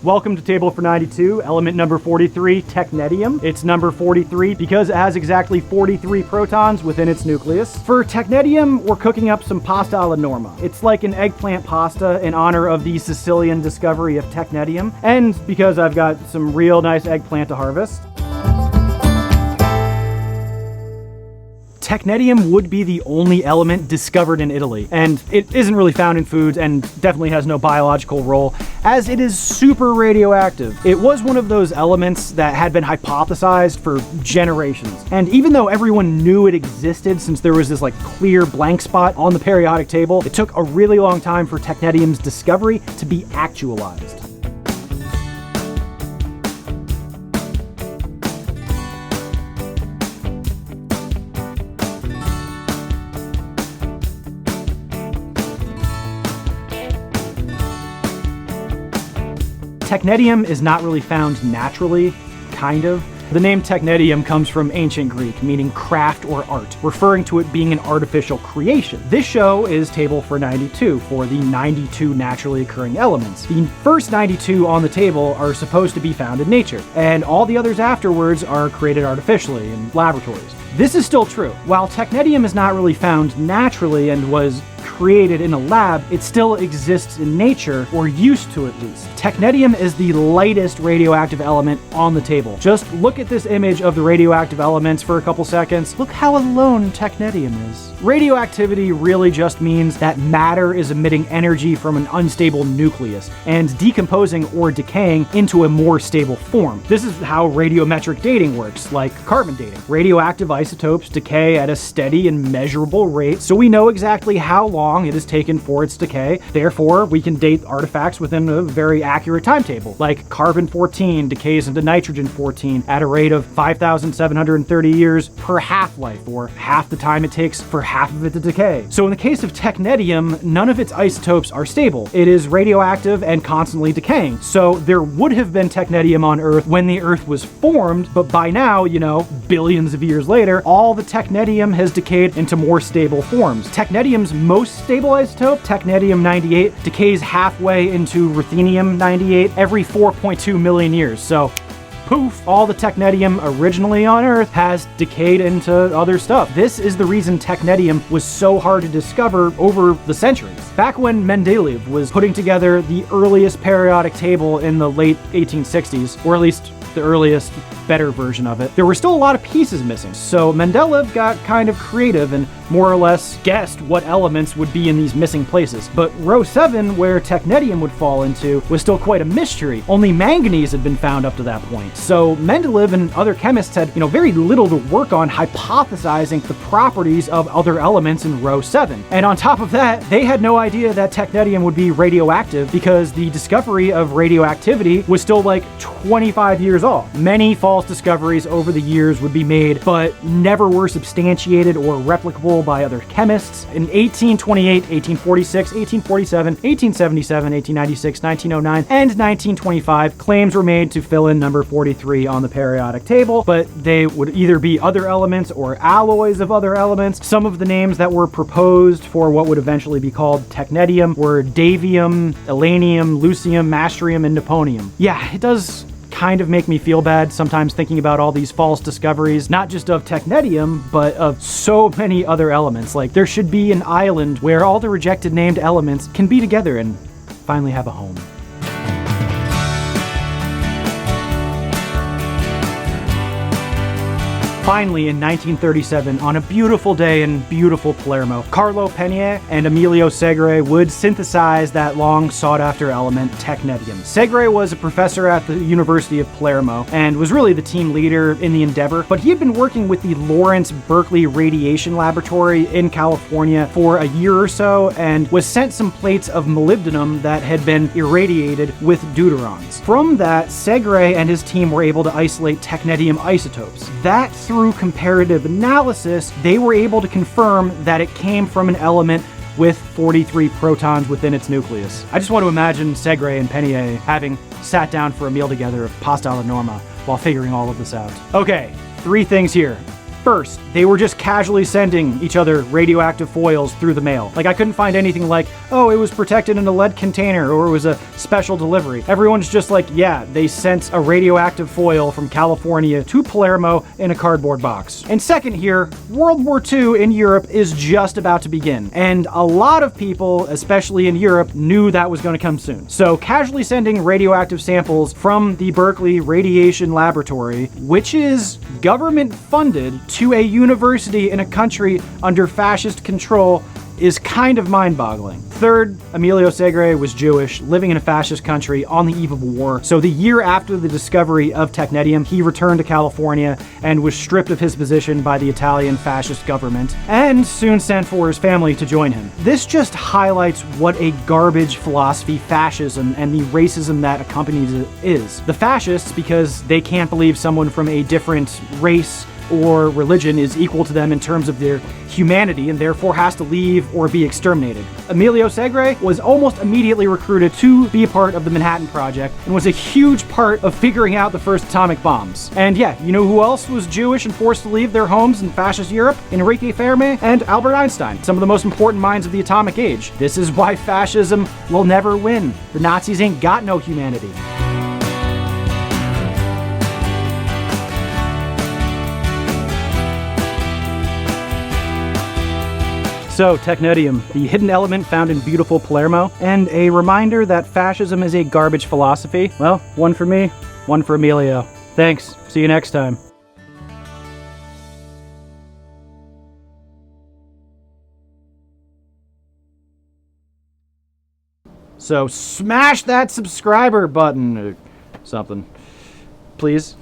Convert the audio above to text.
Welcome to Table for 92, element number 43, Technetium. It's number 43 because it has exactly 43 protons within its nucleus. For Technetium, we're cooking up some pasta alla norma. It's like an eggplant pasta in honor of the Sicilian discovery of Technetium, and because I've got some real nice eggplant to harvest. Technetium would be the only element discovered in Italy, and it isn't really found in foods and definitely has no biological role, as it is super radioactive. It was one of those elements that had been hypothesized for generations, and even though everyone knew it existed since there was this like clear blank spot on the periodic table, it took a really long time for Technetium's discovery to be actualized. Technetium is not really found naturally, kind of. The name Technetium comes from ancient Greek, meaning craft or art, referring to it being an artificial creation. This show is Table for 92 for the 92 naturally occurring elements. The first 92 on the table are supposed to be found in nature, and all the others afterwards are created artificially in laboratories. This is still true. While Technetium is not really found naturally and was created in a lab, it still exists in nature, or used to at least. Technetium is the lightest radioactive element on the table. Just look at this image of the radioactive elements for a couple seconds. Look how alone Technetium is. Radioactivity really just means that matter is emitting energy from an unstable nucleus and decomposing or decaying into a more stable form. This is how radiometric dating works, like carbon dating. Radioactive isotopes decay at a steady and measurable rate, so we know exactly how long it is taken for its decay. Therefore, we can date artifacts within a very accurate timetable, like carbon-14 decays into nitrogen-14 at a rate of 5,730 years per half-life, or half the time it takes for half of it to decay. So in the case of Technetium, none of its isotopes are stable. It is radioactive and constantly decaying. So there would have been Technetium on Earth when the Earth was formed, but by now, billions of years later, all the Technetium has decayed into more stable forms. Technetium's most stable isotope, Technetium-98, decays halfway into Ruthenium-98 every 4.2 million years. So poof, all the Technetium originally on Earth has decayed into other stuff. This is the reason Technetium was so hard to discover over the centuries. Back when Mendeleev was putting together the earliest periodic table in the late 1860s, or at least the earliest better version of it, there were still a lot of pieces missing. So Mendeleev got kind of creative and more or less guessed what elements would be in these missing places. But row 7, where Technetium would fall into, was still quite a mystery. Only manganese had been found up to that point. So Mendeleev and other chemists had, very little to work on hypothesizing the properties of other elements in row 7. And on top of that, they had no idea that Technetium would be radioactive because the discovery of radioactivity was still like 25 years off. Many false discoveries over the years would be made, but never were substantiated or replicable by other chemists. In 1828, 1846, 1847, 1877, 1896, 1909, and 1925, claims were made to fill in number 43 on the periodic table, but they would either be other elements or alloys of other elements. Some of the names that were proposed for what would eventually be called Technetium were davium, elenium, lucium, mastrium, and nipponium. Yeah, it does kind of make me feel bad sometimes thinking about all these false discoveries, not just of Technetium, but of so many other elements. Like, there should be an island where all the rejected named elements can be together and finally have a home. Finally, in 1937, on a beautiful day in beautiful Palermo, Carlo Penier and Emilio Segre would synthesize that long sought-after element, Technetium. Segre was a professor at the University of Palermo and was really the team leader in the endeavor, but he had been working with the Lawrence Berkeley Radiation Laboratory in California for a year or so and was sent some plates of molybdenum that had been irradiated with deuterons. From that, Segre and his team were able to isolate Technetium isotopes. That, through comparative analysis, they were able to confirm that it came from an element with 43 protons within its nucleus. I just want to imagine Segre and Penier having sat down for a meal together of pasta alla norma while figuring all of this out. Okay, 3 things here. first, they were just casually sending each other radioactive foils through the mail. Like, I couldn't find anything like, oh, it was protected in a lead container, or it was a special delivery. Everyone's just like, yeah, they sent a radioactive foil from California to Palermo in a cardboard box. And second here, World War II in Europe is just about to begin. And a lot of people, especially in Europe, knew that was going to come soon. So casually sending radioactive samples from the Berkeley Radiation Laboratory, which is government funded, to a university in a country under fascist control, is kind of mind-boggling. Third, Emilio Segre was Jewish, living in a fascist country on the eve of war. So the year after the discovery of technetium, he returned to California and was stripped of his position by the Italian fascist government, and soon sent for his family to join him. This just highlights what a garbage philosophy fascism and the racism that accompanies it is. The fascists, because they can't believe someone from a different race or religion is equal to them in terms of their humanity, and therefore has to leave or be exterminated. Emilio Segre was almost immediately recruited to be a part of the Manhattan Project, and was a huge part of figuring out the first atomic bombs. And yeah, you know who else was Jewish and forced to leave their homes in fascist Europe? Enrique Fermi and Albert Einstein, some of the most important minds of the atomic age. This is why fascism will never win. The Nazis ain't got no humanity. So, technetium, the hidden element found in beautiful Palermo, and a reminder that fascism is a garbage philosophy. Well, one for me, one for Emilio. Thanks. See you next time. So, smash that subscriber button or something, please.